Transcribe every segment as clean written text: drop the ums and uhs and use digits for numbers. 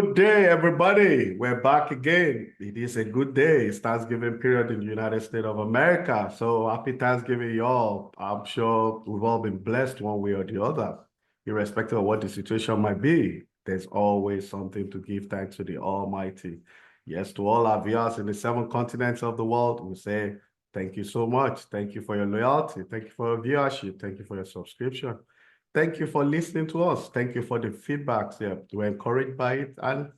Good day, everybody. We're back again. It is a good day. It's Thanksgiving period in the United States of America. So happy Thanksgiving, y'all. I'm sure we've all been blessed one way or the other, irrespective of what the situation might be. There's always something to give thanks to the Almighty. Yes, to all our viewers in the 7 continents of the world, we say thank you so much. Thank you for your loyalty. Thank you for your viewership. Thank you for your subscription. Thank you for listening to us. Thank you for the feedbacks. Yeah, we're encouraged by it, and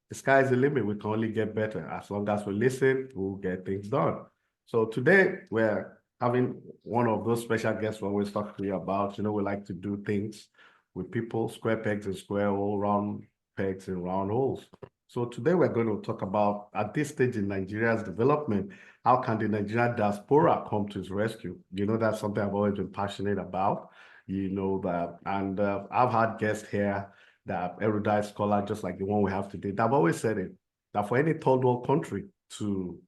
the sky is the limit. We can only get better. As long as we listen, we'll get things done. So today we're having one of those special guests we always talk to you about. We like to do things with people, square pegs and square hole, round pegs and round holes. So today we're going to talk about, at this stage in Nigeria's development, how can the Nigerian diaspora come to its rescue? That's something I've always been passionate about. That, and I've had guests here that erudite scholar, just like the one we have today. I've always said it, that for any third world country to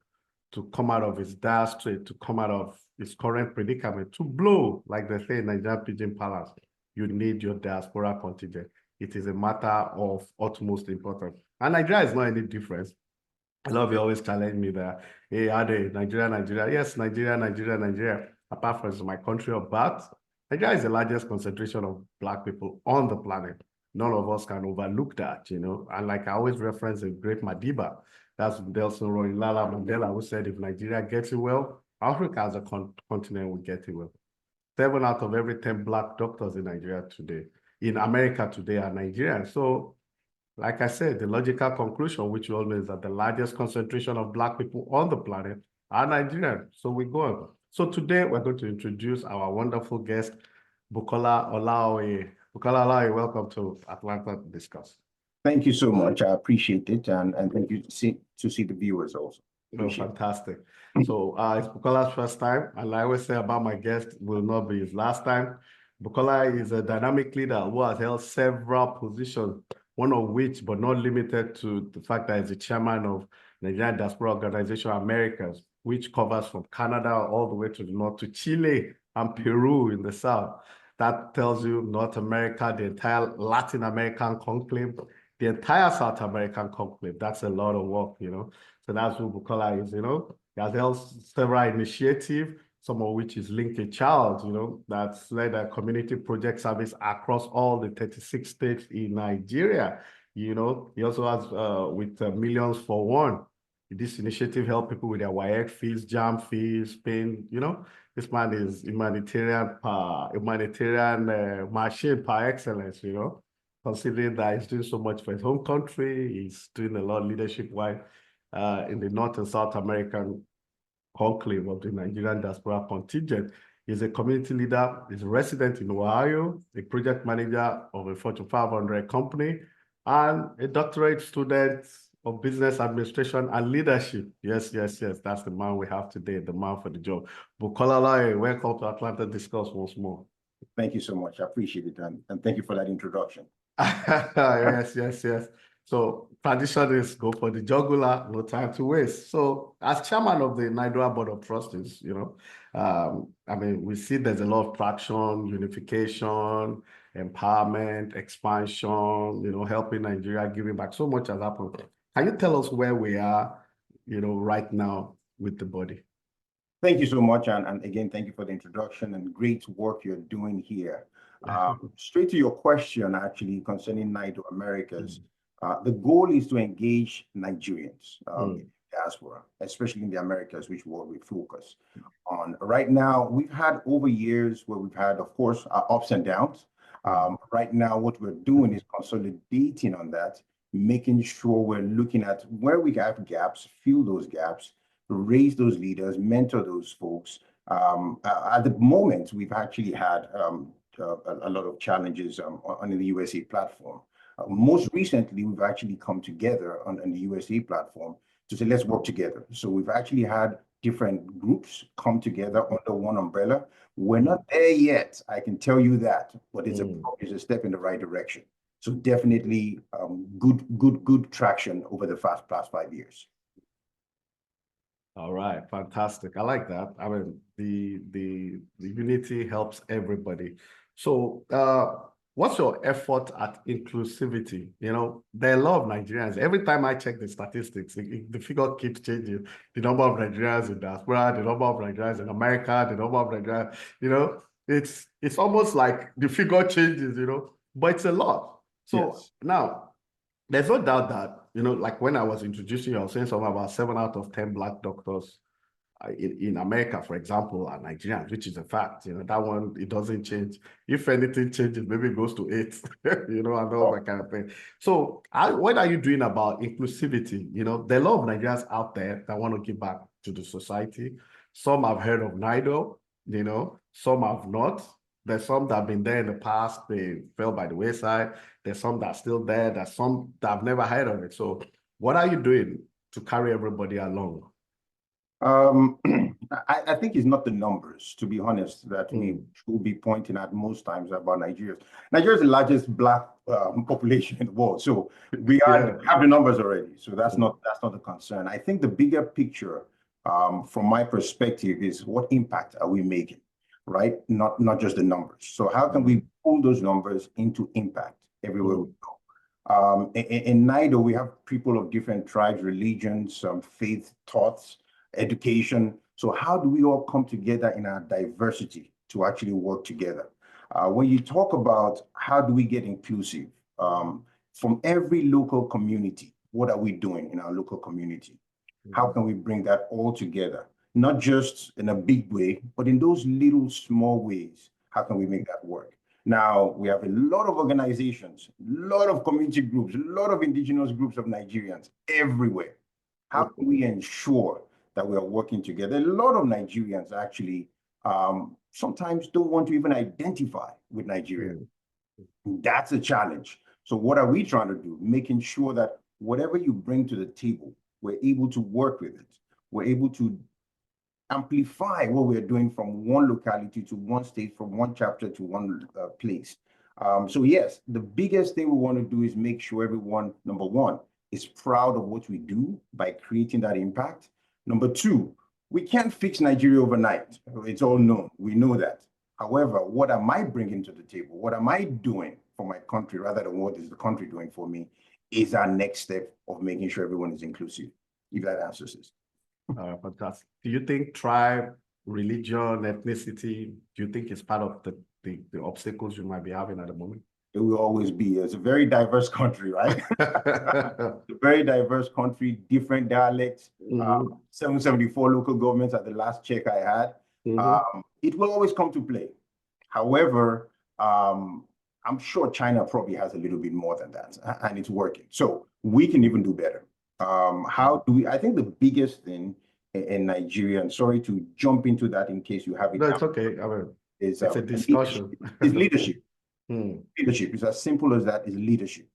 come out of its dire strait, to come out of its current predicament, to blow, like they say in Nigerian Pigeon Palace, you need your diaspora contingent. It is a matter of utmost importance. And Nigeria is not any different. A lot of you always challenge me that, hey, are they Nigeria? Yes, Nigeria. Apart from my country of birth, Nigeria is the largest concentration of Black people on the planet. None of us can overlook that, And like I always reference the great Madiba, that's Nelson Lala Mandela, who said, if Nigeria gets it well, Africa as a continent will get it well. 7 out of every 10 Black doctors in Nigeria today, in America today, are Nigerian. So, like I said, the logical conclusion, which you all know, is that the largest concentration of Black people on the planet are Nigerian. So we go on. So today we're going to introduce our wonderful guest, Bukola Olaoye. Bukola Olaoye, welcome to Atlanta to discuss. Thank you so much. I appreciate it, and thank you to see the viewers also. Fantastic. So it's Bukola's first time, and I always say about my guest will not be his last time. Bukola is a dynamic leader who has held several positions, one of which, but not limited to the fact that he's the chairman of Nigerian Diaspora Organization Americas, which covers from Canada all the way to the north to Chile and Peru in the south. That tells you North America, the entire Latin American conclave, the entire South American conclave. That's a lot of work, So that's who Bukola is, He has held several initiatives, some of which is Link a Child, that's led a community project service across all the 36 states in Nigeria. He also has with Millions for One. This initiative helps people with their WAEC fees, JAM fees, paying, this man is humanitarian machine par excellence, considering that he's doing so much for his home country. He's doing a lot of leadership-wise in the North and South American conclave of the Nigerian diaspora contingent. He's a community leader, he's a resident in Ohio, a project manager of a Fortune 500 company, and a doctorate student of business administration and leadership. Yes, that's the man we have today, the man for the job. Bukola Olaoye, welcome to Atlanta Discuss once more. Thank you so much. I appreciate it, and thank you for that introduction. Yes. So tradition is go for the jugular, no time to waste. So as chairman of the Nigeria Board of Trustees, we see there's a lot of traction, unification, empowerment, expansion, helping Nigeria, giving back. So much has happened. Can you tell us where we are, right now with the body? Thank you so much. And again, thank you for the introduction and great work you're doing here. Straight to your question, actually, concerning NIDO Americas, the goal is to engage Nigerians in diaspora, especially in the Americas, which what we focus on. Right now, we've had over years where we've had, of course, ups and downs. Right now, what we're doing is consolidating on that, making sure we're looking at where we have gaps, fill those gaps, raise those leaders, mentor those folks. At the moment, we've actually had a lot of challenges on the USA platform. Most recently, we've actually come together on the USA platform to say, let's work together. So we've actually had different groups come together under one umbrella. We're not there yet, I can tell you that, but it's a step in the right direction. So definitely good traction over the past 5 years. All right, fantastic. I like that. The unity helps everybody. So what's your effort at inclusivity? You know, there are a lot of Nigerians. Every time I check the statistics, the figure keeps changing. The number of Nigerians in diaspora, the number of Nigerians in America, the number of Nigerians, you know, it's almost like the figure changes, you know, but it's a lot. So Yes. now there's no doubt that, you know, like when I was introducing you, I was saying something about 7 out of 10 Black doctors in America, for example, are Nigerians, which is a fact. You know, that one, it doesn't change. If anything changes, maybe it goes to 8, you know, and all that kind of thing. So what are you doing about inclusivity? You know, there are a lot of Nigerians out there that want to give back to the society. Some have heard of NIDO, you know, some have not. There's some that have been there in the past, they fell by the wayside. There's some that are still there. There's some that have never heard of it. So what are you doing to carry everybody along? I think it's not the numbers, to be honest, that we should be pointing at most times about Nigeria. Nigeria is the largest Black population in the world, so we have the numbers already. So that's not the concern. I think the bigger picture, from my perspective, is what impact are we making, right? Not just the numbers. So how can we pull those numbers into impact everywhere we go? In NIDO, we have people of different tribes, religions, faith, thoughts, education. So how do we all come together in our diversity to actually work together? When you talk about how do we get inclusive, from every local community, what are we doing in our local community? How can we bring that all together? Not just in a big way, but in those little small ways, how can we make that work? Now, we have a lot of organizations, a lot of community groups, a lot of indigenous groups of Nigerians everywhere. How can we ensure that we are working together? A lot of Nigerians actually sometimes don't want to even identify with Nigeria. That's a challenge. So what are we trying to do? Making sure that whatever you bring to the table, we're able to work with it. We're able to amplify what we're doing from one locality to one state, from one chapter to one place. So yes, the biggest thing we want to do is make sure everyone, number one, is proud of what we do by creating that impact. Number two, we can't fix Nigeria overnight. It's all known. We know that. However, what am I bringing to the table? What am I doing for my country rather than what is the country doing for me is our next step of making sure everyone is inclusive, if that answers this. Fantastic. Do you think tribe, religion, ethnicity, do you think it's part of the obstacles you might be having at the moment? It will always be. It's a very diverse country, right? A very diverse country, different dialects, 774 local governments at the last check I had. It will always come to play. However, I'm sure China probably has a little bit more than that, and it's working. So we can even do better. How do we? I think the biggest thing in Nigeria, and sorry to jump into that in case you have it. No, it's okay. I mean, it's a discussion. It's leadership. Leadership is as simple as that. Is leadership.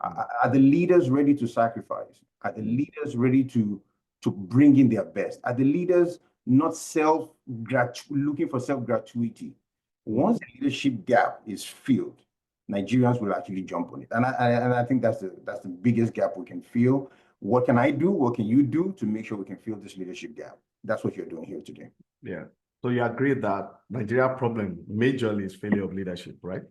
Are the leaders ready to sacrifice? Are the leaders ready to bring in their best? Are the leaders not looking for self-gratuity? Once the leadership gap is filled, Nigerians will actually jump on it, and I think that's the biggest gap we can fill. What can I do? What can you do to make sure we can fill this leadership gap? That's what you're doing here today. Yeah. So you agree that Nigeria problem majorly is failure of leadership, right?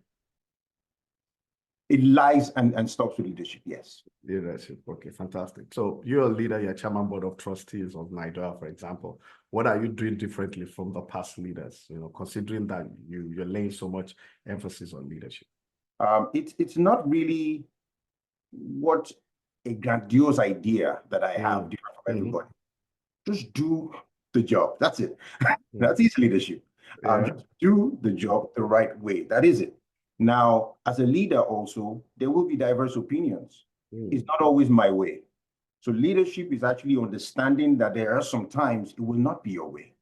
It lies and stops with leadership, yes. Leadership, okay, fantastic. So you're a leader, you're chairman board of trustees of NIDO, for example. What are you doing differently from the past leaders, you know, considering that you're laying so much emphasis on leadership? It's not really what a grandiose idea that I have different from everybody. Just do the job. That's it. That's easy leadership. Just do the job the right way. That is it. Now, as a leader also, there will be diverse opinions. It's not always my way. So leadership is actually understanding that there are some times it will not be your way.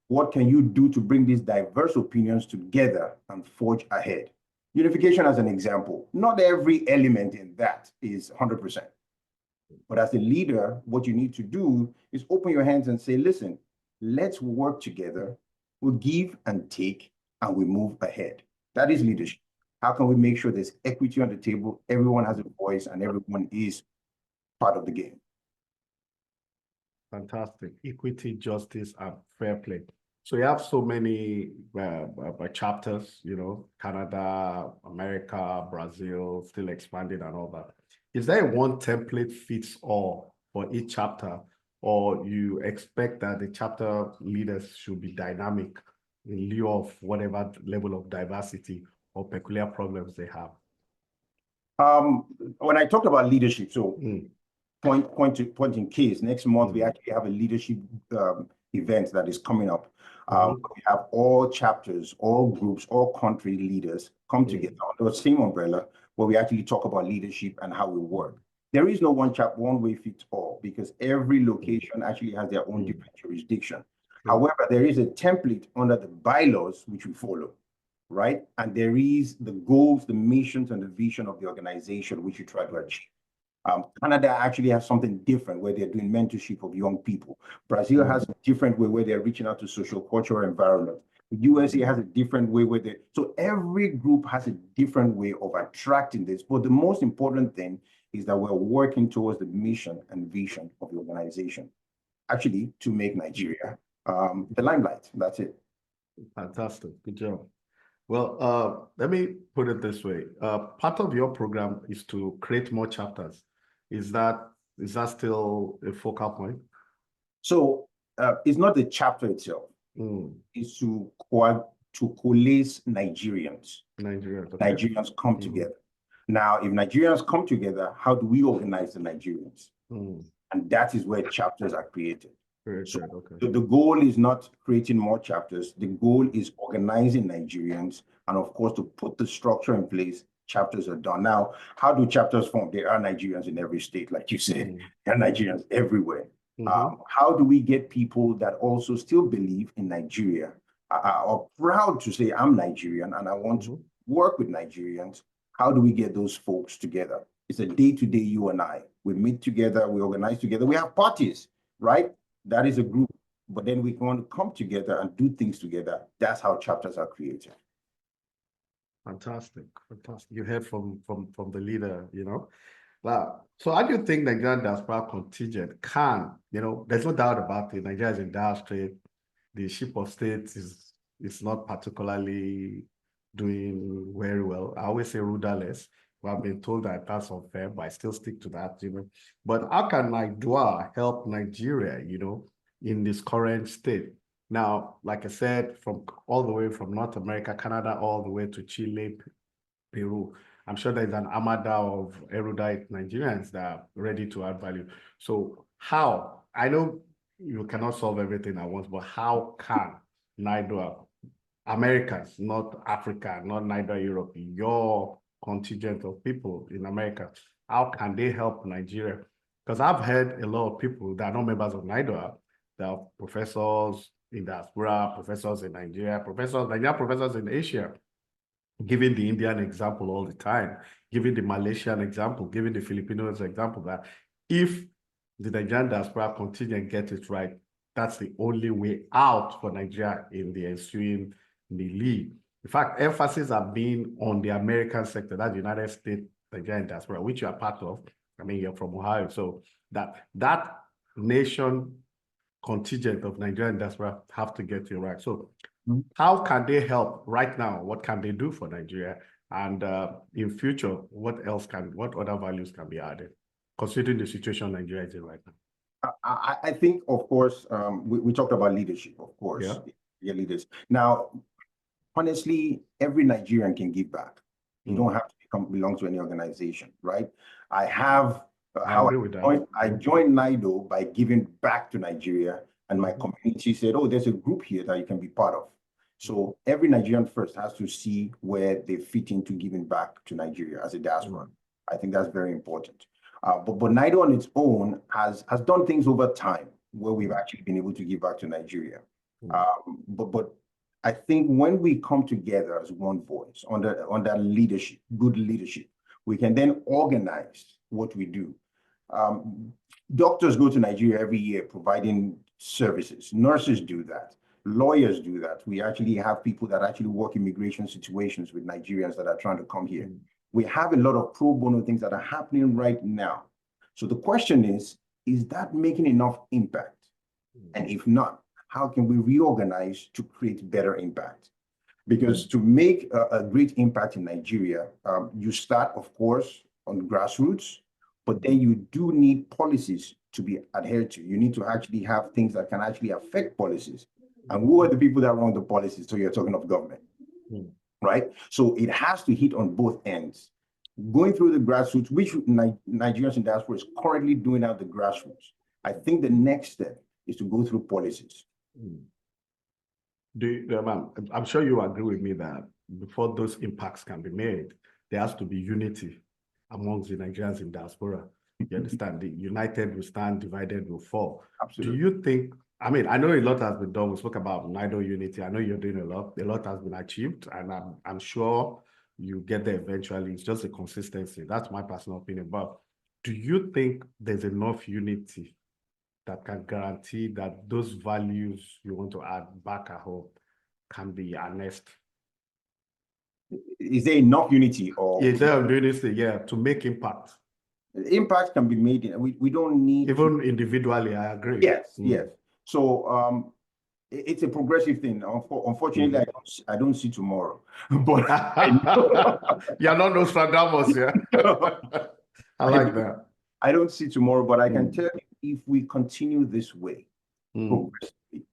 What can you do to bring these diverse opinions together and forge ahead? Unification as an example, not every element in that is 100%. But as a leader, what you need to do is open your hands and say, listen, let's work together. We'll give and take, and we move ahead. That is leadership. How can we make sure there's equity on the table, everyone has a voice, and everyone is part of the game? Fantastic. Equity, justice, and fair play. So you have so many chapters, Canada, America, Brazil, still expanding and all that. Is there one template fits all for each chapter, or you expect that the chapter leaders should be dynamic in lieu of whatever level of diversity or peculiar problems they have? When I talk about leadership, so point in case, next month we actually have a leadership event that is coming up. We have all chapters, all groups, all country leaders come together under the same umbrella where we actually talk about leadership and how we work. There is no one way fits all, because every location actually has their own different jurisdiction. However, there is a template under the bylaws which we follow, right? And there is the goals, the missions, and the vision of the organization which you try to achieve. Canada actually has something different where they're doing mentorship of young people. Brazil has a different way where they're reaching out to social cultural environment. The USA has a different way where so every group has a different way of attracting this. But the most important thing is that we're working towards the mission and vision of the organization, actually to make Nigeria the limelight. That's it. Fantastic. Good job. Well, let me put it this way. Part of your program is to create more chapters. Is that still a focal point? So it's not the chapter itself. It's to coalesce Nigerians. Nigerians come together. Now, if Nigerians come together, how do we organize the Nigerians? And that is where chapters are created. So the goal is not creating more chapters. The goal is organizing Nigerians, and of course, to put the structure in place. Chapters are done. Now, how do chapters form? There are Nigerians in every state, like you said. There are Nigerians everywhere. How do we get people that also still believe in Nigeria, are proud to say, I'm Nigerian and I want to work with Nigerians? How do we get those folks together? It's a day-to-day, you and I. We meet together, we organize together, we have parties, right? That is a group, but then we want to come together and do things together. That's how chapters are created. Fantastic. You heard from the leader, Wow. So how do you think Nigerian diaspora contingent can, there's no doubt about it, Nigeria is in dire strait. The ship of state is not particularly doing very well. I always say rudderless. We have been told that that's unfair, but I still stick to that, But how can Nigeria help Nigeria, in this current state? Now, like I said, from all the way from North America, Canada, all the way to Chile, Peru, I'm sure there's an armada of erudite Nigerians that are ready to add value. So how? I know you cannot solve everything at once, but how can Nigeria, Americans, not Africa, not neither Europe, your contingent of people in America, how can they help Nigeria? Because I've heard a lot of people that are not members of Nigeria, that are professors in diaspora, professors in Nigeria, Nigerian professors in Asia, giving the Indian example all the time, giving the Malaysian example, giving the Filipinos example, that if the Nigerian diaspora contingent gets it right, that's the only way out for Nigeria in the ensuing league. In fact, emphasis have been on the American sector, that's the United States Nigerian diaspora, which you are part of. I mean, you're from Ohio, so that nation contingent of Nigerian diaspora have to get you right. So how can they help right now? What can they do for Nigeria? And in future, what other values can be added, considering the situation Nigeria is in right now? I think, of course, we talked about leadership, of course. Yeah, leaders. Now, honestly, every Nigerian can give back. You don't have to belong to any organization, right? I joined NIDO by giving back to Nigeria, and my community said, oh, there's a group here that you can be part of. So every Nigerian first has to see where they fit into giving back to Nigeria as a diaspora. I think that's very important. But NIDO on its own has done things over time where we've actually been able to give back to Nigeria. But I think when we come together as one voice under leadership, good leadership, we can then organize what we do. Doctors go to Nigeria every year providing services. Nurses do that. Lawyers do that. We actually have people that actually work immigration situations with Nigerians that are trying to come here. We have a lot of pro bono things that are happening right now. So the question is that making enough impact? And if not, how can we reorganize to create better impact? Because to make a great impact in Nigeria, you start, of course, on grassroots, but then you do need policies to be adhered to. You need to actually have things that can actually affect policies. And who are the people that run the policies? So you're talking of government, right? So it has to hit on both ends. Going through the grassroots, which Nigerians in diaspora is currently doing at the grassroots. I think the next step is to go through policies. I'm sure you agree with me that before those impacts can be made, there has to be unity amongst the Nigerians in diaspora. You understand? The united will stand, divided will fall. Absolutely. Do you think, I mean, I know a lot has been done. We spoke about NIDO unity. I know you're doing a lot. A lot has been achieved, and I'm sure you get there eventually. It's just a consistency. That's my personal opinion. But do you think there's enough unity that can guarantee that those values you want to add back at home can be harnessed? Is there enough unity? Or is there unity, yeah, to make impact? Impact can be made. We don't need even individually. I agree. Yes, yes. So it's a progressive thing. Unfortunately, I don't see tomorrow. But you're not Nostradamus, yeah. I like that. I don't see tomorrow, but I can tell you, if we continue this way, progressively,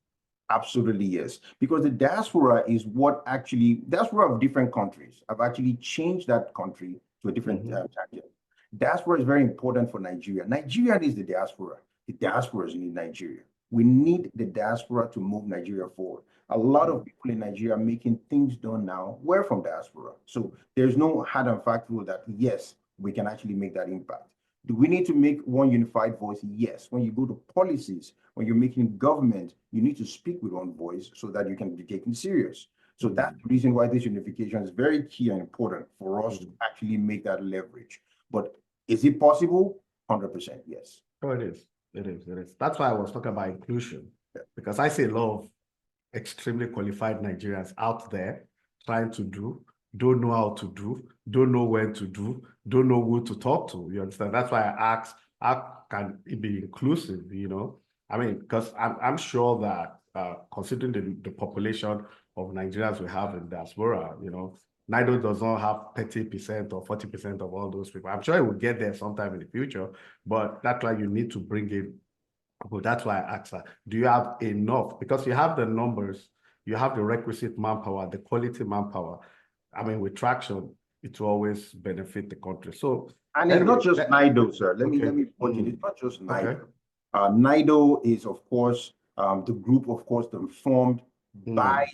absolutely yes. Because the diaspora is what actually, diaspora of different countries have actually changed that country to a different target. Diaspora is very important for Nigeria. Nigeria is the diaspora. The diaspora need Nigeria. We need the diaspora to move Nigeria forward. A lot of people in Nigeria making things done now were from diaspora. So there's no hard and fact rule that, yes, we can actually make that impact. Do we need to make one unified voice? Yes. When you go to policies, when you're making government, you need to speak with one voice so that you can be taken serious. So that's the reason why this unification is very key and important for us to actually make that leverage. But is it possible? 100% yes. Oh, it is. It is. It is. That's why I was talking about inclusion, because I see a lot of extremely qualified Nigerians out there trying to don't know how to do, don't know when to do, don't know who to talk to. You understand? That's why I asked, how can it be inclusive? You know, I mean, because I'm sure that considering the population of Nigerians we have in diaspora, you know, NIDO does not have 30% or 40% of all those people. I'm sure it will get there sometime in the future, but that's why you need to bring in. Well, that's why I asked her, do you have enough? Because you have the numbers, you have the requisite manpower, the quality manpower. I mean, with traction, it will always benefit the country. So, and it's not just NIDO, sir. Let me point it. It's not just NIDO. Okay. NIDO is, of course, the group, of course, that formed by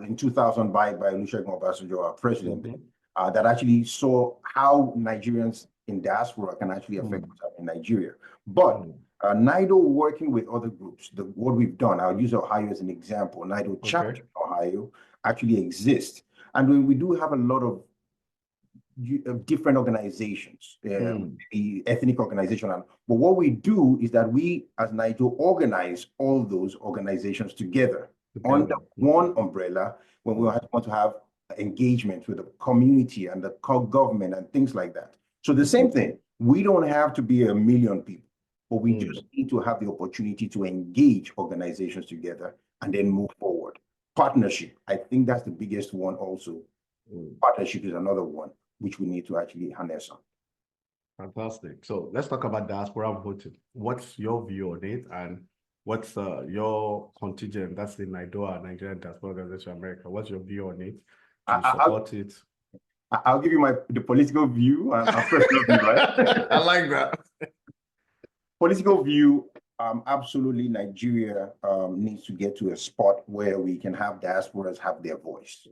in 2000 by Olusegun Obasanjo, our president, that actually saw how Nigerians in diaspora can actually affect what's happening in Nigeria. But NIDO working with other groups, what we've done, I'll use Ohio as an example. NIDO chapter in Ohio actually exists. And we do have a lot of different organizations, the ethnic organization. But what we do is that we, as NIDO, organize all those organizations together under one umbrella when we want to have engagement with the community and the government and things like that. So the same thing, we don't have to be 1 million people, but we just need to have the opportunity to engage organizations together and then move forward. Partnership, I think that's the biggest one also. Partnership is another one which we need to actually harness on. Fantastic. So let's talk about diaspora voting. What's your view on it, and what's your contingent? That's the NIDOA, Nigerian Diaspora Organization America. What's your view on it? Do you support it? I'll give you the political view and personal view, right? I like that. Political view, absolutely, Nigeria needs to get to a spot where we can have diasporas have their voice.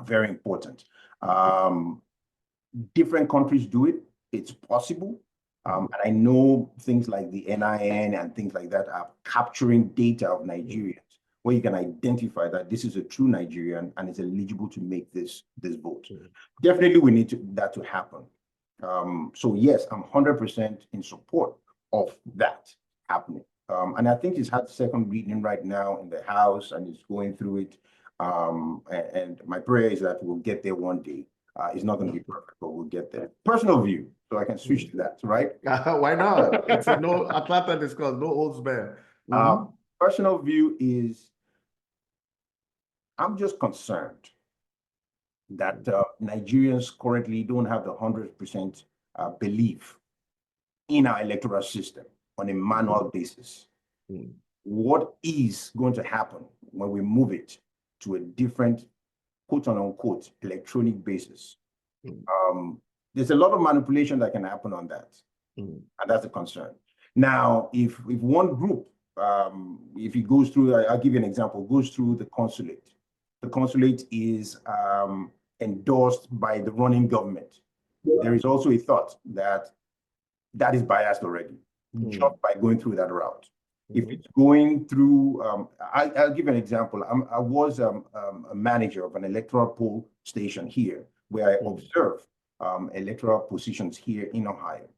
Very important. Different countries do it. It's possible. And I know things like the NIN and things like that are capturing data of Nigerians where you can identify that this is a true Nigerian and is eligible to make this vote. Definitely, we need that to happen. So yes, I'm 100% in support of that happening. And I think it's had second reading right now in the House and it's going through it. And my prayer is that we'll get there one day. It's not going to be perfect, but we'll get there. Personal view, so I can switch to that, right? Why not? It's no Atlanta discuss, no holds barred. personal view is I'm just concerned that Nigerians currently don't have the 100% belief in our electoral system on a manual basis. Mm. What is going to happen when we move it to a different, quote unquote, electronic basis? There's a lot of manipulation that can happen on that. And that's a concern. Now, if one group, if it goes through, I'll give you an example, goes through the consulate. The consulate is endorsed by the running government. There is also a thought that that is biased already, just by going through that route. If it's going through, I'll give an example. I was a manager of an electoral poll station here, where I observe electoral positions here in Ohio.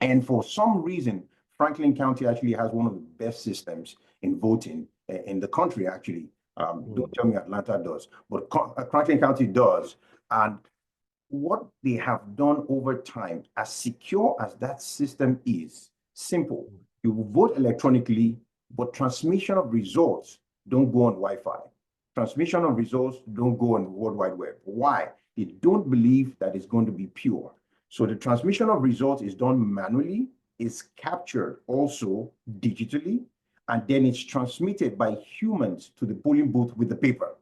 And for some reason, Franklin County actually has one of the best systems in voting in the country, actually. Don't tell me Atlanta does, but Franklin County does. And what they have done over time, as secure as that system is, simple. You vote electronically, but transmission of results don't go on Wi-Fi. Transmission of results don't go on the World Wide Web. Why? They don't believe that it's going to be pure. So the transmission of results is done manually, is captured also digitally, and then it's transmitted by humans to the polling booth with the paper.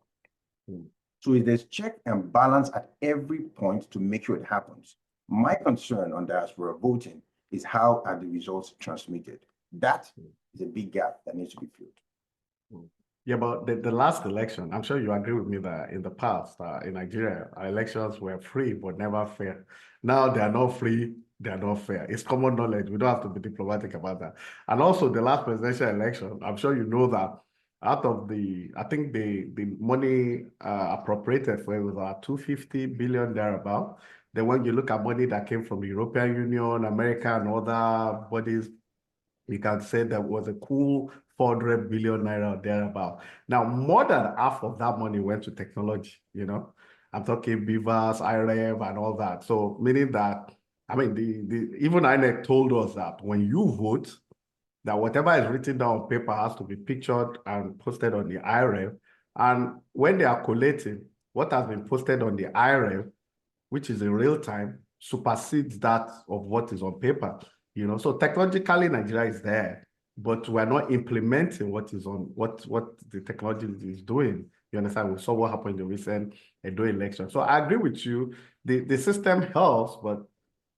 So there's check and balance at every point to make sure it happens. My concern on diaspora voting is how are the results transmitted. That is a big gap that needs to be filled. Yeah, but the last election, I'm sure you agree with me that in the past, in Nigeria, our elections were free but never fair. Now they are not free, they are not fair. It's common knowledge. We don't have to be diplomatic about that. And also the last presidential election, I'm sure you know that out of I think the money appropriated for it was about 250 billion thereabout. Then when you look at money that came from the European Union, America, and other bodies, you can say there was a cool 400 billion naira or thereabout. Now, more than half of that money went to technology, you know. I'm talking Beavers, IREV, and all that. So meaning that, I mean, even INEC told us that when you vote, that whatever is written down on paper has to be pictured and posted on the IREV. And when they are collating, what has been posted on the IREV, which is in real time, supersedes that of what is on paper. You know, so technologically Nigeria is there, but we're not implementing what is on what the technology is doing. You understand? We saw what happened in the recent Edo election. So I agree with you. The system helps, but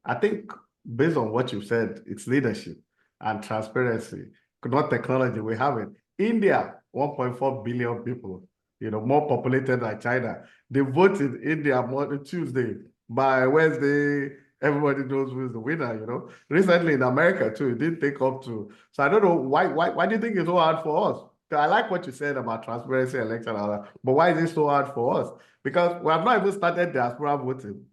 I think based on what you said, it's leadership and transparency, not technology. We have it. India, 1.4 billion people, you know, more populated than China. They vote in India on Tuesday. By Wednesday, everybody knows who is the winner, you know. Recently in America too, it didn't take up to. So I don't know why do you think it's so hard for us? I like what you said about transparency, election, but why is it so hard for us? Because we have not even started diaspora voting.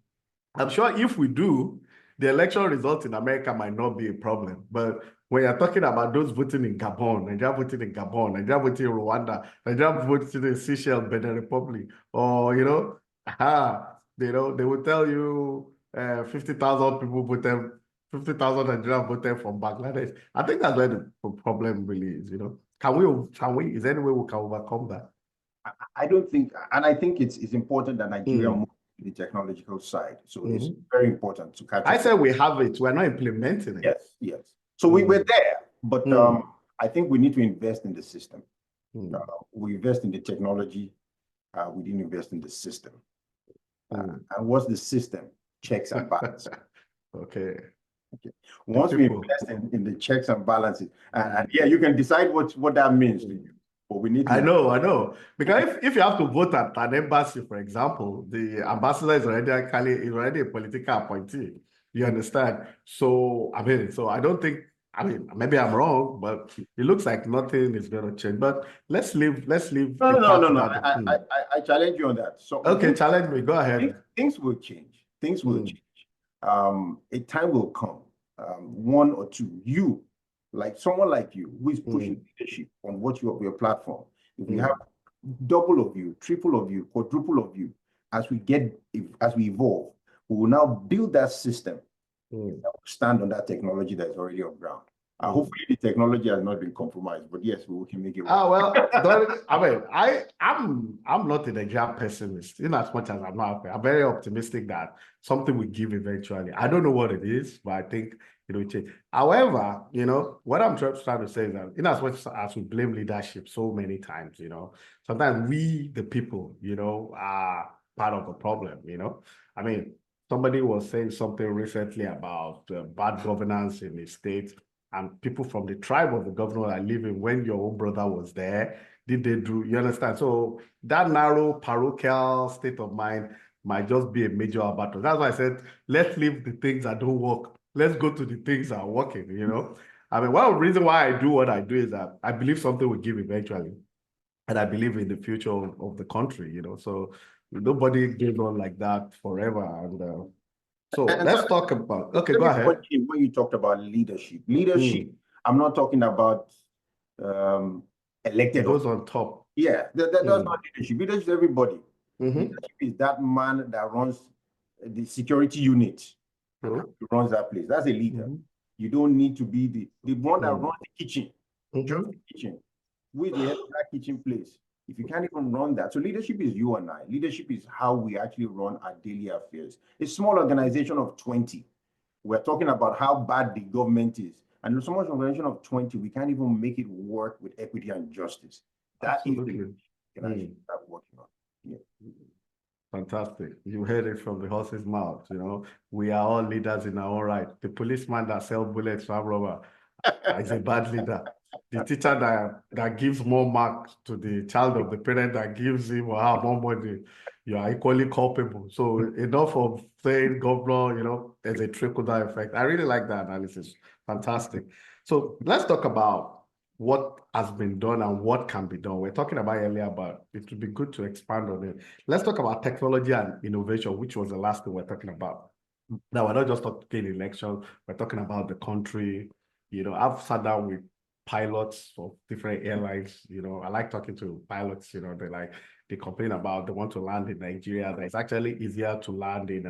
I'm sure if we do, the election results in America might not be a problem. But when you're talking about those voting in Gabon, Nigeria voting in Gabon, Nigeria voting in Rwanda, Nigeria voting in Seychelles, Benin Republic, or, you know, they will tell you 50,000 people voted, 50,000 Nigerians voted from Bangladesh. I think that's where the problem really is, you know. Can we, is there any way we can overcome that? I don't think, and I think it's important that Nigeria moves to the technological side. So it's very important to catch up. I said we have it, we're not implementing it. Yes, yes. So we were there, but I think we need to invest in the system. We invest in the technology, we didn't invest in the system. And what's the system? Checks and balances. Okay. Once we invest in the checks and balances, and yeah, you can decide what that means to you. But we need to. I know. Because if you have to vote at an embassy, for example, the ambassador is already a political appointee. You understand? So I mean, I don't think. I mean, maybe I'm wrong, but it looks like nothing is going to change. But let's leave. No. I challenge you on that. So okay, challenge me. Go ahead. Things will change. Things will change. A time will come. One or two, someone like you who is pushing leadership on your platform. If we have double of you, triple of you, quadruple of you, as we evolve, we will now build that system that will stand on that technology that is already on ground. Hopefully the technology has not been compromised, but yes, we can make it work. Well, I mean, I'm not a Nigerian pessimist, in as much as I'm not. I'm very optimistic that something will give eventually. I don't know what it is, but I think it will change. However, what I'm trying to say is that in as much as we blame leadership so many times, sometimes we, the people, are part of the problem, I mean, somebody was saying something recently about bad governance in the state, and people from the tribe of the governor are living when your own brother was there. Did they do, you understand? So that narrow parochial state of mind might just be a major battle. That's why I said, let's leave the things that don't work. Let's go to the things that are working, I mean, one of the reasons why I do what I do is that I believe something will give eventually. And I believe in the future of the country, So nobody goes on like that forever. And so let's talk about, okay, go ahead. When you talked about leadership, I'm not talking about elected. Those on top. Yeah, that's not leadership. Leadership is everybody. Leadership is that man that runs the security unit, who runs that place. That's a leader. You don't need to be the one that runs the kitchen. Just the kitchen. With the head of that kitchen place. If you can't even run that. So leadership is you and I. Leadership is how we actually run our daily affairs. A small organization of 20. We're talking about how bad the government is. And so much organization of 20, we can't even make it work with equity and justice. That Absolutely. Is the can actually start working on. Yeah. Fantastic. You heard it from the horse's mouth, We are all leaders in our own right. The policeman that sells bullets to a robber is a bad leader. The teacher that gives more marks to the child of the parent that gives him or her more money, you are equally culpable. So enough of saying governor, there's a trickle-down effect. I really like that analysis. Fantastic. So let's talk about what has been done and what can be done. We're talking about earlier, but it would be good to expand on it. Let's talk about technology and innovation, which was the last thing we're talking about. Now, we're not just talking election, we're talking about the country. I've sat down with pilots for different airlines. I like talking to pilots. They complain about they want to land in Nigeria. That it's actually easier to land in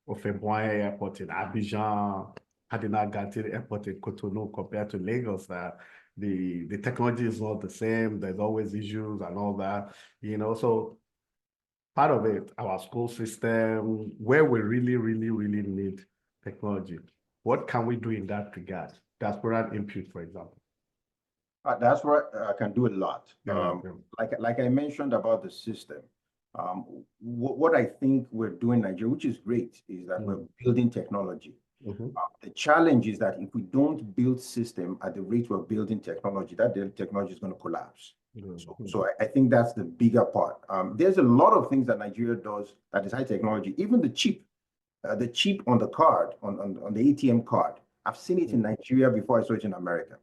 Ofeboye Airport in Abidjan, Kaduna Gantiri Airport in Cotonou compared to Lagos. That the technology is not the same. There's always issues and all that. So part of it, our school system, where we really, really, really need technology. What can we do in that regard? Diaspora input, for example. That's where I can do a lot. Like I mentioned about the system, what I think we're doing in Nigeria, which is great, is that we're building technology. The challenge is that if we don't build system at the rate we're building technology, that the technology is going to collapse. So I think that's the bigger part. There's a lot of things that Nigeria does that is high technology. Even the chip on the card, on the ATM card. I've seen it in Nigeria before I saw it in America.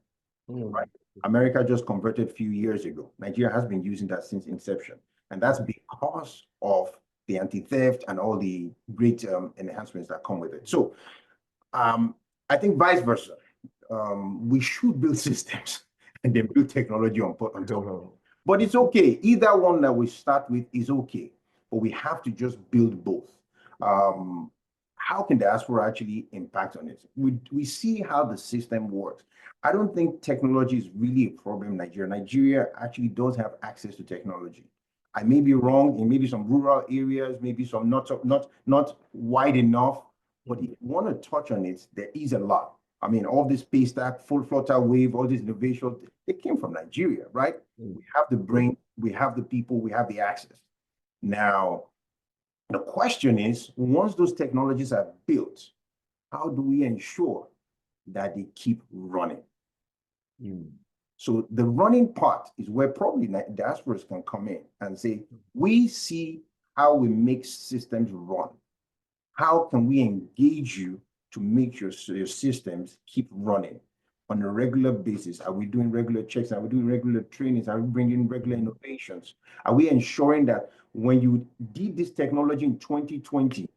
Right? America just converted a few years ago. Nigeria has been using that since inception. And that's because of the anti-theft and all the great enhancements that come with it. So I think vice versa. We should build systems and then build technology on top. But it's okay. Either one that we start with is okay. But we have to just build both. How can diaspora actually impact on it? We see how the system works. I don't think technology is really a problem in Nigeria. Nigeria actually does have access to technology. I may be wrong in maybe some rural areas, maybe some not wide enough. But if you want to touch on it, there is a lot. I mean, all this space stack, full flutter wave, all this innovation, they came from Nigeria, right? We have the brain, we have the people, we have the access. Now, the question is, once those technologies are built, how do we ensure that they keep running? So the running part is where probably diasporas can come in and say, we see how we make systems run. How can we engage you to make your systems keep running on a regular basis? Are we doing regular checks? Are we doing regular trainings? Are we bringing regular innovations? Are we ensuring that when you did this technology in 2020,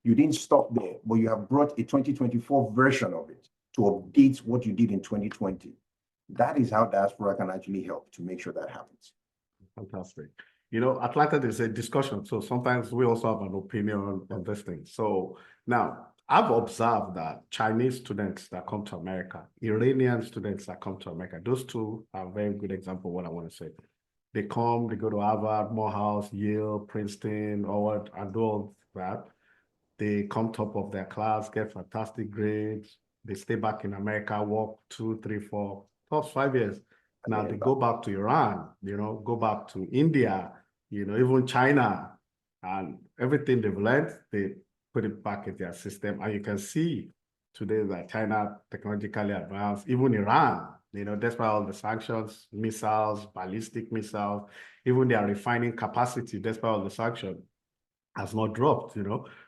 you didn't stop there, but you have brought a 2024 version of it to update what you did in 2020? That is how diaspora can actually help to make sure that happens. Fantastic. Atlanta is a discussion, so sometimes we also have an opinion on this thing. So now, I've observed that Chinese students that come to America, Iranian students that come to America, those two are a very good example of what I want to say. They come, they go to Harvard, Morehouse, Yale, Princeton, or what, and do all that. They come top of their class, get fantastic grades. They stay back in America, work 2, 3, 4, plus 5 years. Now they go back to Iran, go back to India, even China, and everything they've learned, they put it back in their system. And you can see today that China technologically advanced, even Iran, despite all the sanctions, missiles, ballistic missiles, even their refining capacity, despite all the sanctions, has not dropped,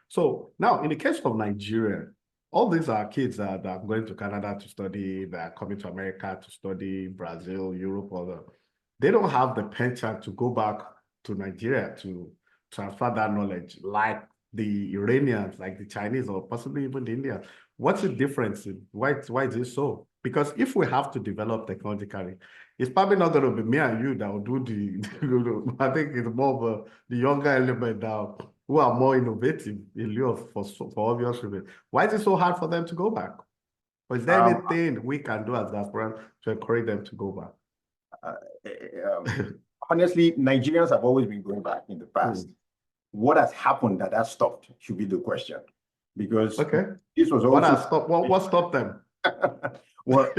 So now in the case of Nigeria, all these are kids that are going to Canada to study, that are coming to America to study, Brazil, Europe, they don't have the penchant to go back to Nigeria to transfer that knowledge like the Iranians, like the Chinese, or possibly even the Indians. What's the difference? Why is it so? Because if we have to develop technologically, it's probably not going to be me and you that will do the, I think it's more of the younger element now who are more innovative in lieu of, for obvious reasons. Why is it so hard for them to go back? Or is there anything we can do as Diaspora to encourage them to go back? Honestly, Nigerians have always been going back in the past. What has happened that stopped should be the question. Because this was also what has stopped? What stopped them? Well,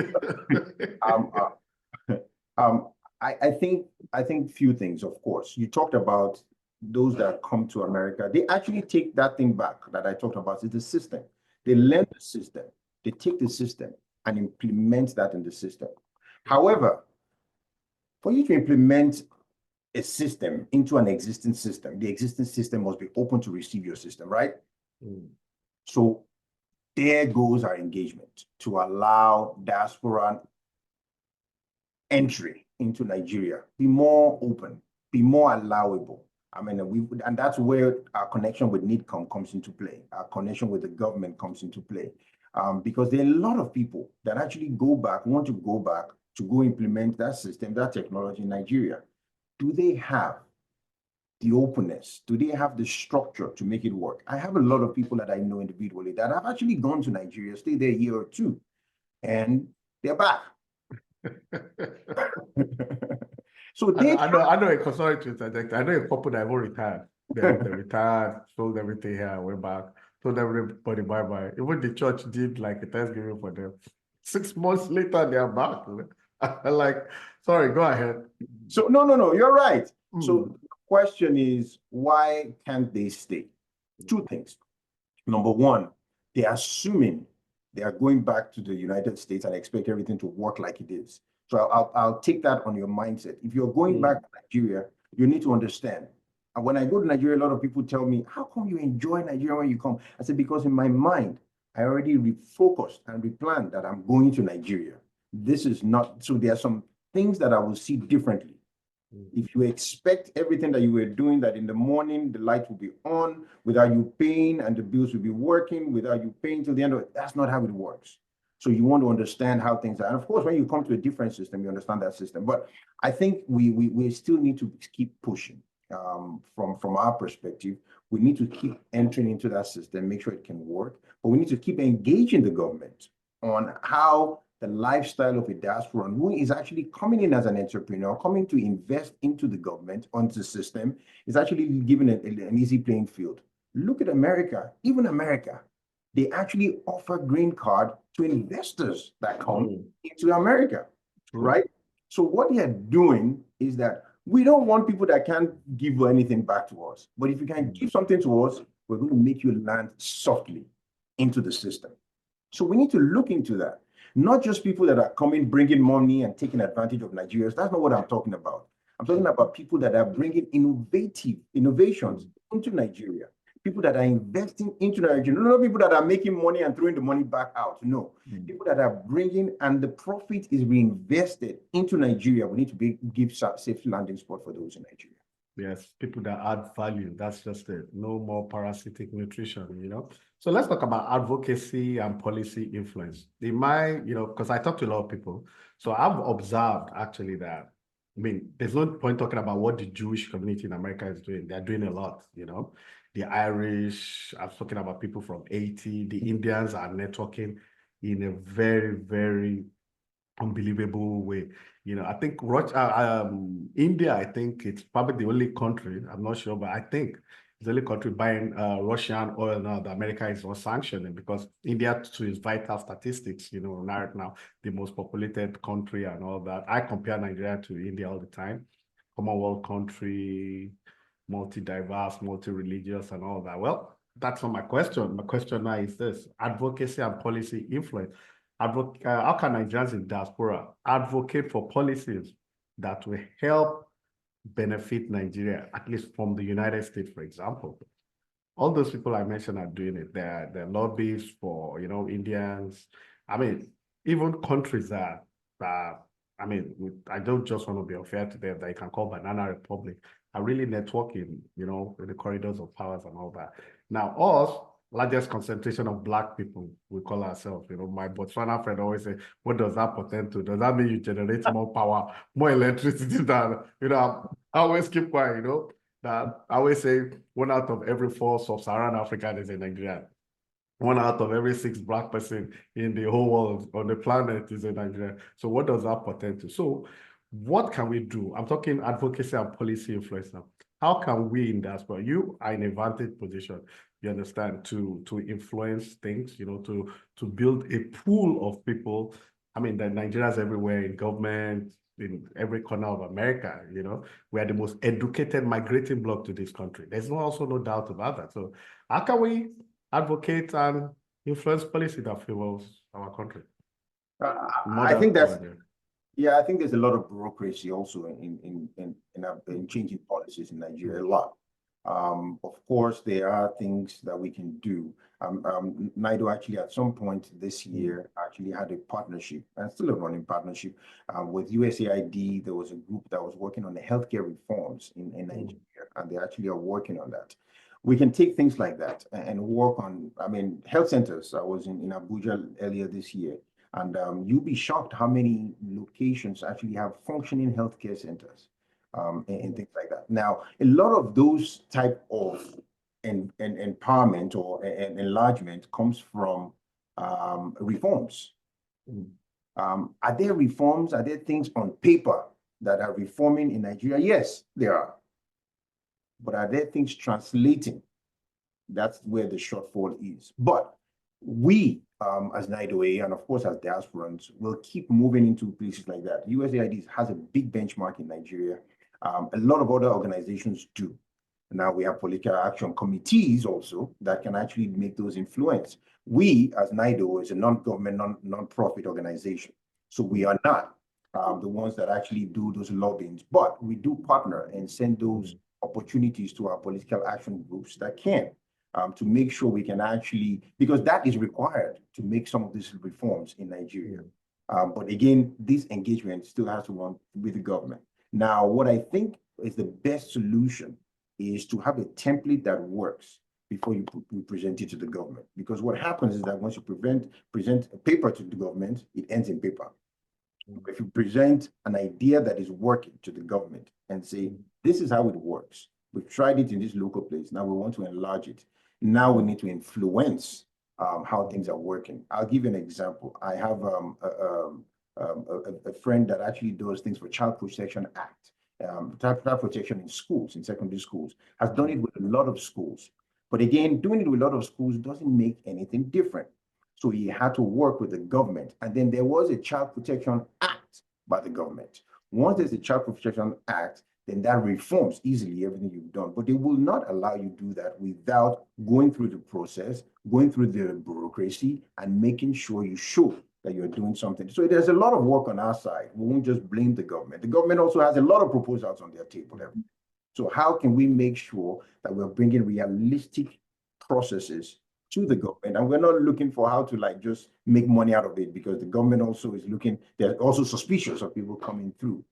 I think few things, of course. You talked about those that come to America. They actually take that thing back that I talked about. It's the system. They learn the system. They take the system and implement that in the system. However, for you to implement a system into an existing system, the existing system must be open to receive your system, right? So there goes our engagement to allow diaspora entry into Nigeria, be more open, be more allowable. I mean, and that's where our connection with NiCoM comes into play. Our connection with the government comes into play. Because there are a lot of people that actually want to go back to go implement that system, that technology in Nigeria. Do they have the openness? Do they have the structure to make it work? I have a lot of people that I know individually that have actually gone to Nigeria, stayed there a year or two, and they're back. So I know, sorry to interject. I know a couple that were retired. They retired, sold everything here, went back, told everybody bye-bye. Even the church did like a Thanksgiving for them. 6 months later, they are back. Like, sorry, go ahead. So no, you're right. So the question is, why can't they stay? Two things. Number one, they're assuming they are going back to the United States and expect everything to work like it is. So I'll take that on your mindset. If you're going back to Nigeria, you need to understand. And when I go to Nigeria, a lot of people tell me, how come you enjoy Nigeria when you come? I said, because in my mind, I already refocused and replanned that I'm going to Nigeria. This is not, so there are some things that I will see differently. If you expect everything that you were doing, that in the morning the light will be on without you paying and the bills will be working without you paying till the end of it, that's not how it works. So you want to understand how things are. And of course, when you come to a different system, you understand that system. But I think we still need to keep pushing from our perspective. We need to keep entering into that system, make sure it can work. But we need to keep engaging the government on how the lifestyle of a diaspora who is actually coming in as an entrepreneur, coming to invest into the government, onto the system, is actually given an easy playing field. Look at America, even America, they actually offer green card to investors that come into America, right? So what they are doing is that we don't want people that can't give anything back to us. But if you can give something to us, we're going to make you land softly into the system. So we need to look into that. Not just people that are coming, bringing money and taking advantage of Nigerians. That's not what I'm talking about. I'm talking about people that are bringing innovations into Nigeria. People that are investing into Nigeria. Not people that are making money and throwing the money back out. No. People that are bringing, and the profit is reinvested into Nigeria. We need to give safe landing spot for those in Nigeria. Yes, people that add value. That's just it. No more parasitic nutrition, So let's talk about advocacy and policy influence. In my, because I talk to a lot of people. So I've observed actually that, there's no point talking about what the Jewish community in America is doing. They're doing a lot, the Irish, I'm talking about people from Haiti, the Indians are networking in a very, very unbelievable way. You know, I think India, I think it's probably the only country, I'm not sure, but I think it's the only country buying Russian oil now that America is not sanctioning, because India, to its vital statistics, you know, right now, the most populated country and all that. I compare Nigeria to India all the time. Commonwealth country, multi-diverse, multi-religious and all that. Well, that's not my question. My question now is this: advocacy and policy influence. How can Nigerians in diaspora advocate for policies that will help benefit Nigeria, at least from the United States, for example? All those people I mentioned are doing it. They're lobbyists for, you know, Indians. I mean, even countries that I mean, I don't just want to be unfair to them, that you can call Banana Republic, are really networking, you know, in the corridors of powers and all that. Now, us, largest concentration of Black people, we call ourselves, you know, my Botswana friend always say, what does that portend to? Does that mean you generate more power, more electricity than, you know, I always keep quiet, you know, that I always say 1 out of every 4 sub-Saharan African is a Nigerian. 1 out of every 6 Black person in the whole world on the planet is a Nigerian. So what does that portend to? So what can we do? I'm talking advocacy and policy influence now. How can we in diaspora, you are in a vantage position, you understand, to influence things, you know, to build a pool of people. I mean, the Nigerians everywhere in government, in every corner of America, you know, we are the most educated migrating bloc to this country. There's also no doubt about that. So how can we advocate and influence policy that favors our country? I think that's, yeah, I think there's a lot of bureaucracy also in changing policies in Nigeria, a lot. Of course, there are things that we can do. NIDO actually at some point this year actually had a partnership, and still a running partnership, with USAID. There was a group that was working on the healthcare reforms in Nigeria, and they actually are working on that. We can take things like that and work on, I mean, health centers. I was in Abuja earlier this year, and you'll be shocked how many locations actually have functioning healthcare centers, and things like that. Now, a lot of those type of empowerment or enlargement comes from reforms. Are there reforms? Are there things on paper that are reforming in Nigeria? Yes, there are. But are there things translating? That's where the shortfall is. But we, as NIDOA, and of course as diasporans, will keep moving into places like that. USAID has a big benchmark in Nigeria. A lot of other organizations do. Now we have political action committees also that can actually make those influence. We, as NIDO, is a non-government, non-profit organization. So we are not the ones that actually do those lobbyings, but we do partner and send those opportunities to our political action groups that can, to make sure we can actually, because that is required to make some of these reforms in Nigeria. But again, this engagement still has to run with the government. Now, what I think is the best solution is to have a template that works before you present it to the government. Because what happens is that once you present a paper to the government, it ends in paper. If you present an idea that is working to the government and say, this is how it works. We've tried it in this local place. Now we want to enlarge it. Now we need to influence how things are working. I'll give you an example. I have a friend that actually does things for Child Protection Act, child protection in schools, in secondary schools, has done it with a lot of schools. But again, doing it with a lot of schools doesn't make anything different. So he had to work with the government. And then there was a Child Protection Act by the government. Once there's a Child Protection Act, then that reforms easily everything you've done. But they will not allow you to do that without going through the process, going through the bureaucracy, and making sure you show that you're doing something. So there's a lot of work on our side. We won't just blame the government. The government also has a lot of proposals on their table. So how can we make sure that we're bringing realistic processes to the government? And we're not looking for how to like just make money out of it, because the government also is looking, they're also suspicious of people coming through.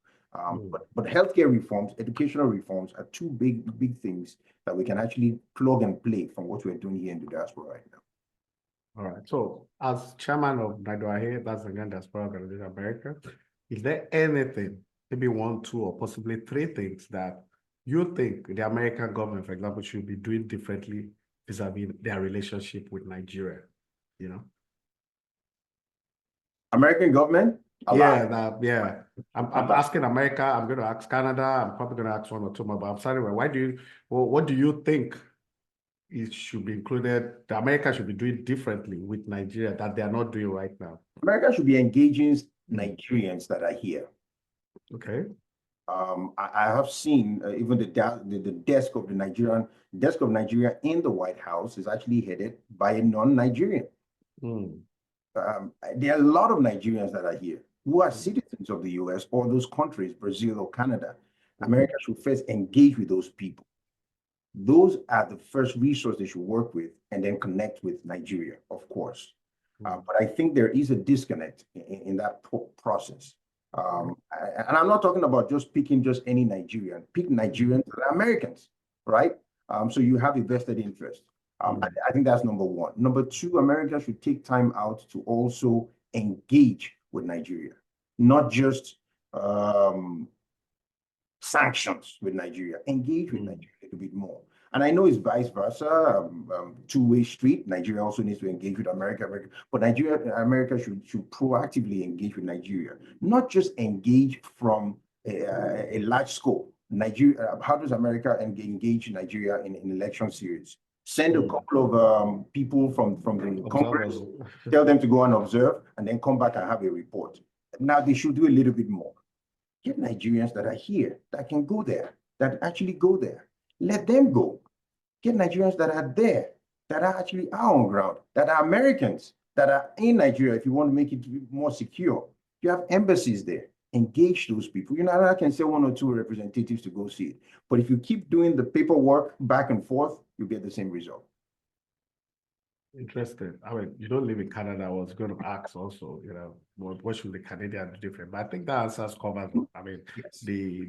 But healthcare reforms, educational reforms are two big things that we can actually plug and play from what we're doing here in the diaspora right now. All right. So as chairman of NIDOA, that's the Nigerian Diaspora Organization America, is there anything, maybe 1, 2, or possibly 3 things that you think the American government, for example, should be doing differently vis-a-vis their relationship with Nigeria, you know? American government? Yeah. I'm asking America, I'm going to ask Canada, I'm probably going to ask one or two more, but I'm sorry, what do you think it should be included, the America should be doing differently with Nigeria that they are not doing right now? America should be engaging Nigerians that are here. Okay. I have seen even the desk of Nigeria in the White House is actually headed by a non-Nigerian. There are a lot of Nigerians that are here who are citizens of the US or those countries, Brazil or Canada. America should first engage with those people. Those are the first resource they should work with, and then connect with Nigeria, of course. But I think there is a disconnect in that process. And I'm not talking about just picking just any Nigerian. Pick Nigerians that are Americans, right? So you have a vested interest. I think that's number one. Number two, America should take time out to also engage with Nigeria, not just sanctions with Nigeria. Engage with Nigeria a little bit more. And I know it's vice versa, two-way street. Nigeria also needs to engage with America, but America should proactively engage with Nigeria, not just engage from a large scope. Nigeria, how does America engage Nigeria in election series? Send a couple of people from the Congress, tell them to go and observe, and then come back and have a report. Now they should do a little bit more. Get Nigerians that are here, that can go there, that actually go there. Let them go. Get Nigerians that are there, that are actually on ground, that are Americans, that are in Nigeria. If you want to make it more secure, you have embassies there. Engage those people. You know, I can say one or two representatives to go see it. But if you keep doing the paperwork back and forth, you get the same result. Interesting. I mean, you don't live in Canada. I was going to ask also, you know, what should the Canadian do different? But I think that answers covered. I mean, yes. the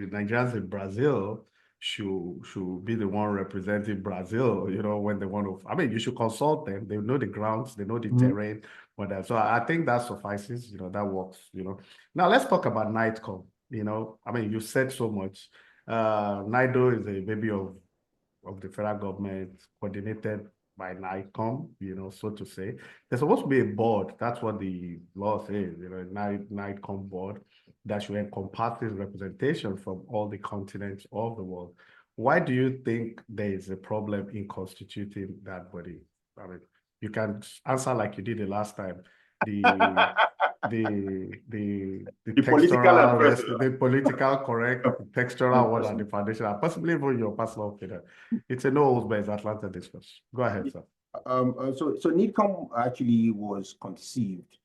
Nigerians in Brazil should be the one representing Brazil, you know, when they want to. I mean, you should consult them. They know the grounds, they know the terrain, whatever. So I think that suffices, you know, that works, you know. Now let's talk about NiCoM. You know, I mean, you said so much. NIDO is a baby of the federal government, coordinated by NiCoM, you know, so to say. There's supposed to be a board. That's what the law says, you know, NiCoM board that should encompass this representation from all the continents of the world. Why do you think there is a problem in constituting that body? I mean, you can answer like you did the last time. The political correct, the textual one, and the foundation, and possibly even your personal opinion. It's a no holds barred Atlanta discourse. Go ahead, sir. So NiCoM actually was conceived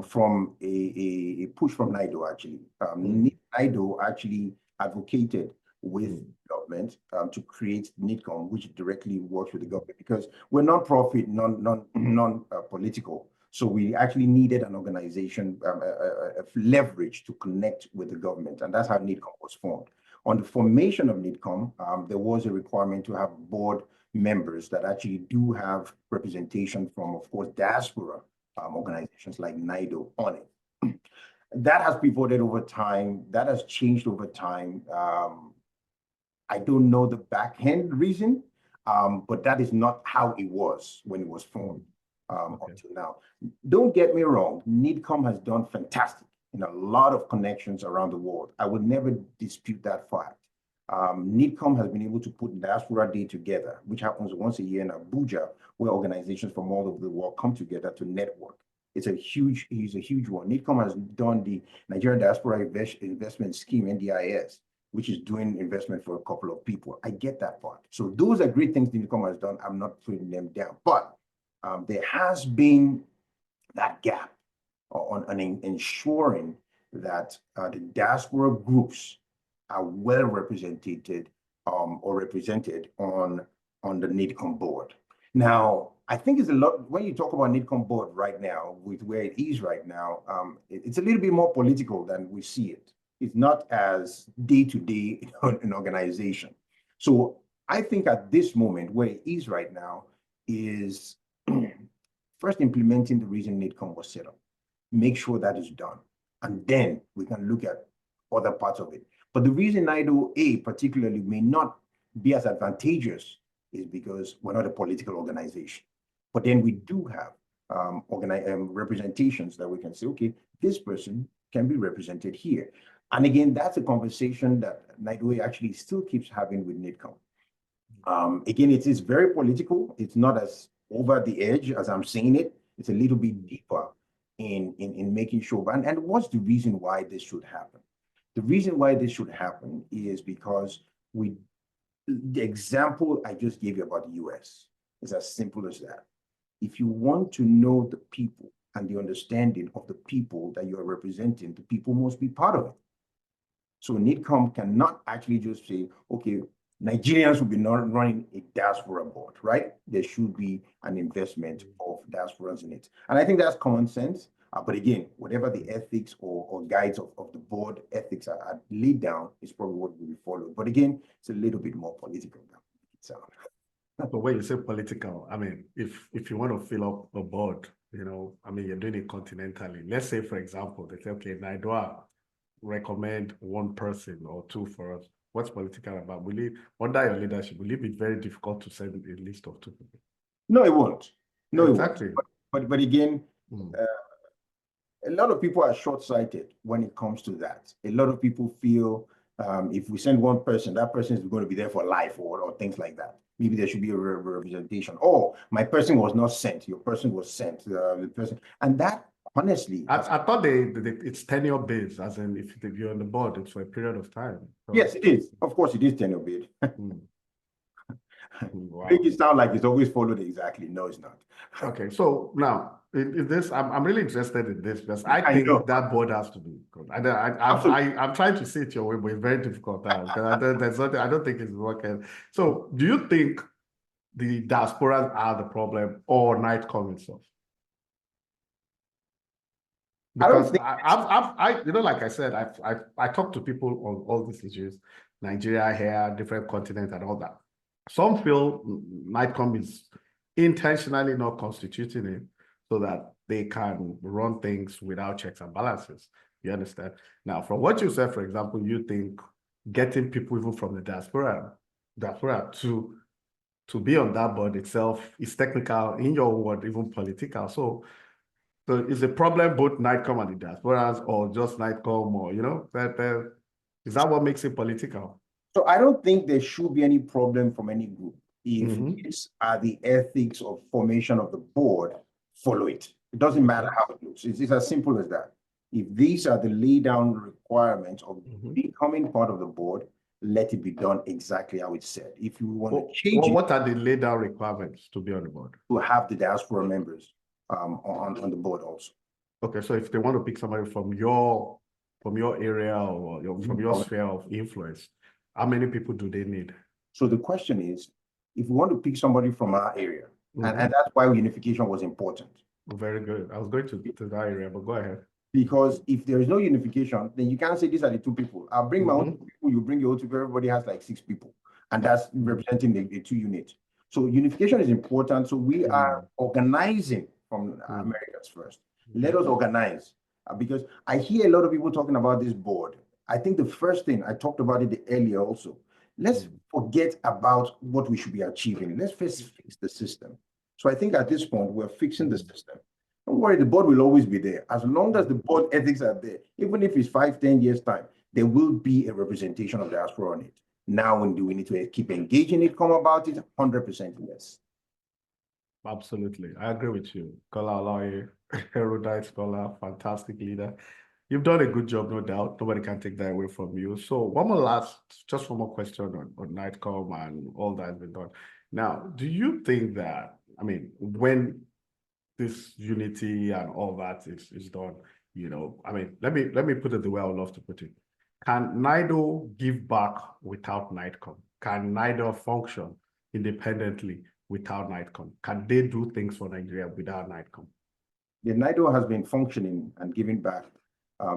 from a push from NIDO actually. NIDO actually advocated with government to create NiCoM, which directly works with the government, because we're non-profit, non-political. So we actually needed an organization, a leverage to connect with the government, and that's how NiCoM was formed. On the formation of NiCoM, there was a requirement to have board members that actually do have representation from, of course, diaspora organizations like NIDO on it. That has pivoted over time. That has changed over time. I don't know the back-end reason, but that is not how it was when it was formed. Until now. Don't get me wrong, NiCoM has done fantastic in a lot of connections around the world. I would never dispute that fact. NiCoM has been able to put Diaspora Day together, which happens once a year in Abuja, where organizations from all over the world come together to network. It's a huge one. NiCoM has done the Nigerian Diaspora Investment Scheme, NDIS, which is doing investment for a couple of people. I get that part. So those are great things NiCoM has done. I'm not putting them down, but there has been that gap on ensuring that the diaspora groups are well represented or represented on the NiCoM board. Now, I think it's a lot, when you talk about NiCoM board right now, with where it is right now, it's a little bit more political than we see it. It's not as day-to-day an organization. So I think at this moment, where it is right now is first implementing the reason NiCoM was set up. Make sure that is done. And then we can look at other parts of it. But the reason NIDO-A particularly may not be as advantageous is because we're not a political organization. But then we do have representations that we can say, okay, this person can be represented here. And again, that's a conversation that NIDO-A actually still keeps having with NiCoM. Again, it is very political. It's not as over the edge as I'm saying it. It's a little bit deeper in making sure. And what's the reason why this should happen? The reason why this should happen is because the example I just gave you about the US is as simple as that. If you want to know the people and the understanding of the people that you are representing, the people must be part of it. So NiCoM cannot actually just say, okay, Nigerians will be not running a diaspora board, right? There should be an investment of diasporans in it. And I think that's common sense. But again, whatever the ethics or guides of the board ethics are laid down is probably what will be followed. But again, it's a little bit more political now. But when you say political, I mean, if you want to fill up a board, I mean, you're doing it continentally. Let's say, for example, they say, okay, NIDOA recommend one person or two for us. What's political about? Under your leadership, will it be very difficult to send a list of 2 people? No, it won't. No, exactly. It won't. But again, a lot of people are short-sighted when it comes to that. A lot of people feel if we send one person, that person is going to be there for life or things like that. Maybe there should be a representation. Oh, my person was not sent. Your person was sent. The person, and that honestly, I thought it's tenure based, as in if you're on the board, it's for a period of time. So, yes, it is. Of course, it is tenure based. Wow. Make it sound like it's always followed exactly. No, it's not. Okay, so now in this, I'm really interested in this because I think that board has to be good. I'm trying to see it your way, but it's very difficult now because I don't think it's working. So, do you think the diasporas are the problem or NiCoM itself? Because like I said, I talk to people on all these issues, Nigeria here, different continents, and all that. Some feel NiCoM is intentionally not constituting it so that they can run things without checks and balances. You understand? Now, from what you said, for example, you think getting people even from the diaspora to be on that board itself is technical, in your word, even political. So is the problem both NiCoM and the diasporas, or just NiCoM, or is that what makes it political? So I don't think there should be any problem from any group. If these are the ethics of formation of the board, follow it. It doesn't matter how it looks. It's as simple as that. If these are the laid down requirements of becoming part of the board, let it be done exactly how it's said. If you want to change what are the laid down requirements to be on the board? To have the diaspora members on the board also. Okay, so if they want to pick somebody from your area or from your sphere of influence, how many people do they need? So the question is, if we want to pick somebody from our area, and that's why unification was important. Very good. I was going to that area, but go ahead. Because if there is no unification, then you can't say these are the 2 people. I'll bring my own 2 people, you bring your own 2 people, everybody has like 6 people. And that's representing the 2 units. So unification is important. So we are organizing from Americans first. Let us organize. Because I hear a lot of people talking about this board. I think the first thing, I talked about it earlier also, let's forget about what we should be achieving. Let's first fix the system. So I think at this point, we're fixing the system. Don't worry, the board will always be there. As long as the board ethics are there, even if it's 5, 10 years time, there will be a representation of diaspora on it. Now, when do we need to keep engaging NiCoM about it? 100% yes. Absolutely. I agree with you. Bukola Olaoye, erudite scholar, fantastic leader. You've done a good job, no doubt. Nobody can take that away from you. So just one more question on NiCoM and all that has been done. Now, do you think that, I mean, when this unity and all that is done, I mean, let me put it the way I would love to put it. Can NIDO give back without NiCoM? Can NIDO function independently without NiCoM? Can they do things for Nigeria without NiCoM? The NIDO has been functioning and giving back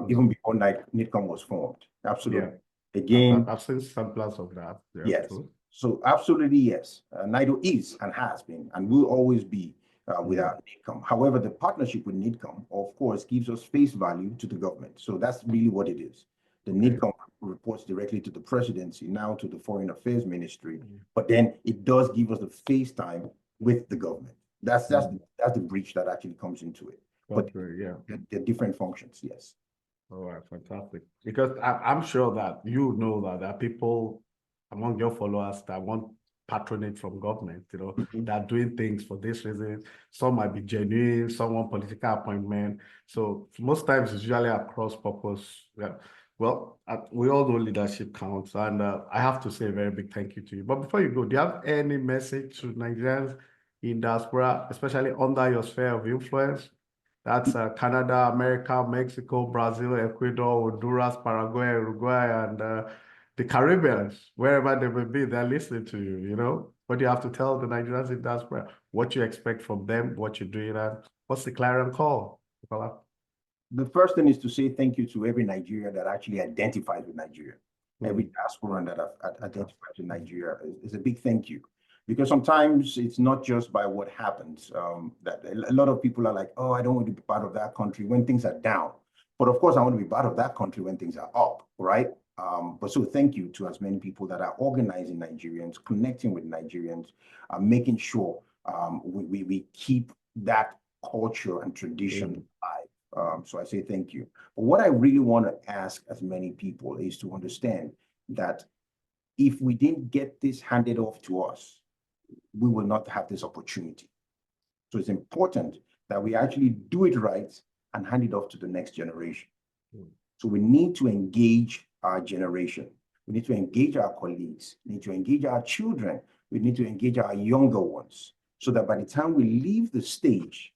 even before NiCoM was formed. Absolutely. Yeah. Again, I've seen samples of that. Yeah, yes. True. So absolutely yes. NIDO is and has been and will always be without NiCoM. However, the partnership with NiCoM, of course, gives us face value to the government. So that's really what it is. The NiCoM reports directly to the presidency, now to the Foreign Affairs Ministry. But then it does give us the face time with the government. That's the breach that actually comes into it. But yeah, they're different functions, yes. All right, fantastic. Because I'm sure that you know that there are people among your followers that want patronage from government, that are doing things for this reason. Some might be genuine, some want political appointment. So most times it's usually a cross purpose. Yeah. Well, we all know leadership counts, and I have to say a very big thank you to you. But before you go, do you have any message to Nigerians in diaspora, especially under your sphere of influence? That's Canada, America, Mexico, Brazil, Ecuador, Honduras, Paraguay, Uruguay, and the Caribbeans, wherever they may be, they're listening to you, What do you have to tell the Nigerians in diaspora? What you expect from them, what you're doing, and what's the clarion call? The first thing is to say thank you to every Nigerian that actually identifies with Nigeria. Every diasporan that identifies with Nigeria is a big thank you. Because sometimes it's not just by what happens. That a lot of people are like, oh, I don't want to be part of that country when things are down. But of course, I want to be part of that country when things are up, right? But so thank you to as many people that are organizing Nigerians, connecting with Nigerians, making sure we keep that culture and tradition alive. So I say thank you. But what I really want to ask as many people is to understand that if we didn't get this handed off to us, we will not have this opportunity. So it's important that we actually do it right and hand it off to the next generation. So we need to engage our generation. We need to engage our colleagues. We need to engage our children. We need to engage our younger ones so that by the time we leave the stage,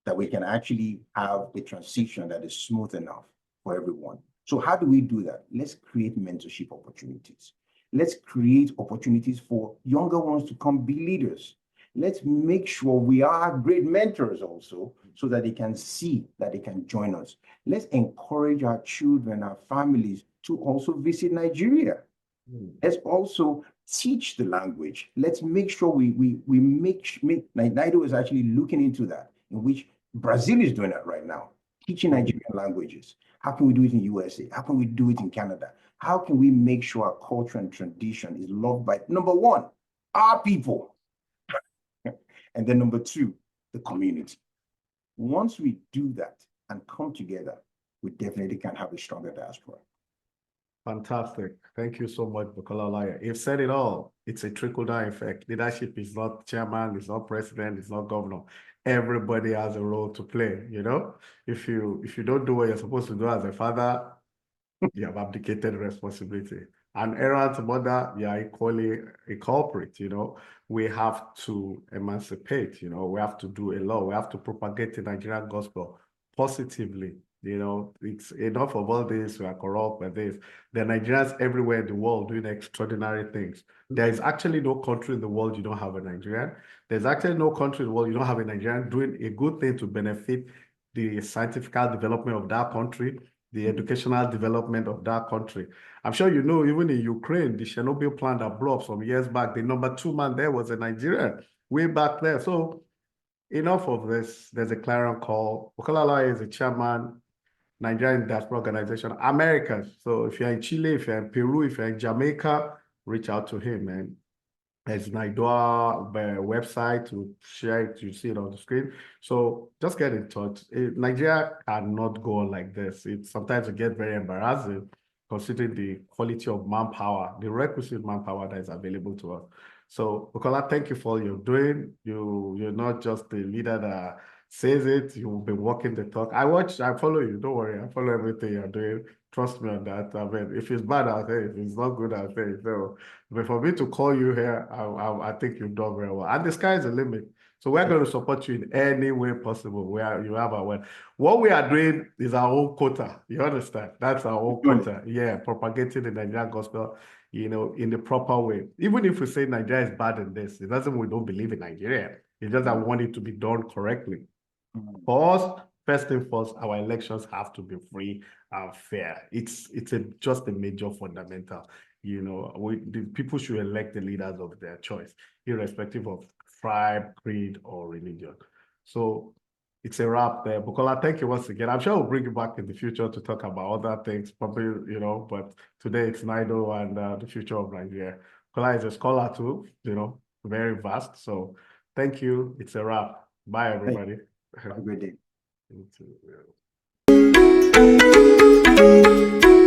that we can actually have a transition that is smooth enough for everyone. So how do we do that? Let's create mentorship opportunities. Let's create opportunities for younger ones to come be leaders. Let's make sure we are great mentors also so that they can see that they can join us. Let's encourage our children, our families to also visit Nigeria. Let's also teach the language. Let's make sure we make NIDO is actually looking into that, in which Brazil is doing it right now, teaching Nigerian languages. How can we do it in USA? How can we do it in Canada? How can we make sure our culture and tradition is loved by, number one, our people, and then number two, the community. Once we do that and come together, we definitely can have a stronger diaspora. Fantastic. Thank you so much, Bukola Olaoye. You've said it all. It's a trickle-down effect. Leadership is not chairman, it's not president, it's not governor. Everybody has a role to play, If you don't do what you're supposed to do as a father, you have abdicated responsibility. And errant mother, you are equally a culprit, We have to emancipate, we have to do a lot. We have to propagate the Nigerian gospel positively. It's enough of all this, we are corrupt by this. There are Nigerians everywhere in the world doing extraordinary things. There is actually no country in the world you don't have a Nigerian. There's actually no country in the world you don't have a Nigerian doing a good thing to benefit the scientific development of that country, the educational development of that country. I'm sure you know, even in Ukraine, the Chernobyl plant that blew up some years back, the number 2 man there was a Nigerian way back there. So enough of this. There's a clarion call. Bukola Olaoye is the chairman, Nigerian Diaspora Organization, Americas. So if you're in Chile, if you're in Peru, if you're in Jamaica, reach out to him, man. There's NIDOA website to share it. You see it on the screen. So just get in touch. Nigeria cannot go on like this. Sometimes it gets very embarrassing considering the quality of manpower, the requisite manpower that is available to us. So Bukola, thank you for all you're doing. You're not just the leader that says it, you've been walking the talk. I follow you, don't worry. I follow everything you're doing. Trust me on that. I mean, if it's bad, I'll say it. If it's not good, I'll say it. So, but for me to call you here, I think you've done very well. And the sky is the limit. So we're going to support you in any way possible where you have our word. What we are doing is our own quota. You understand? That's our own quota. Yeah, propagating the Nigerian gospel, in the proper way. Even if we say Nigeria is bad in this, it doesn't mean we don't believe in Nigeria. It's just that we want it to be done correctly. For us, first and foremost, our elections have to be free and fair. It's just a major fundamental. The people should elect the leaders of their choice, irrespective of tribe, creed, or religion. So it's a wrap there. Bukola, thank you once again. I'm sure we'll bring you back in the future to talk about other things, probably, you know, but today it's NIDO and the future of Nigeria. Bukola is a scholar too, you know, very vast. So thank you. It's a wrap. Bye, everybody. Have a good day. You too, yeah.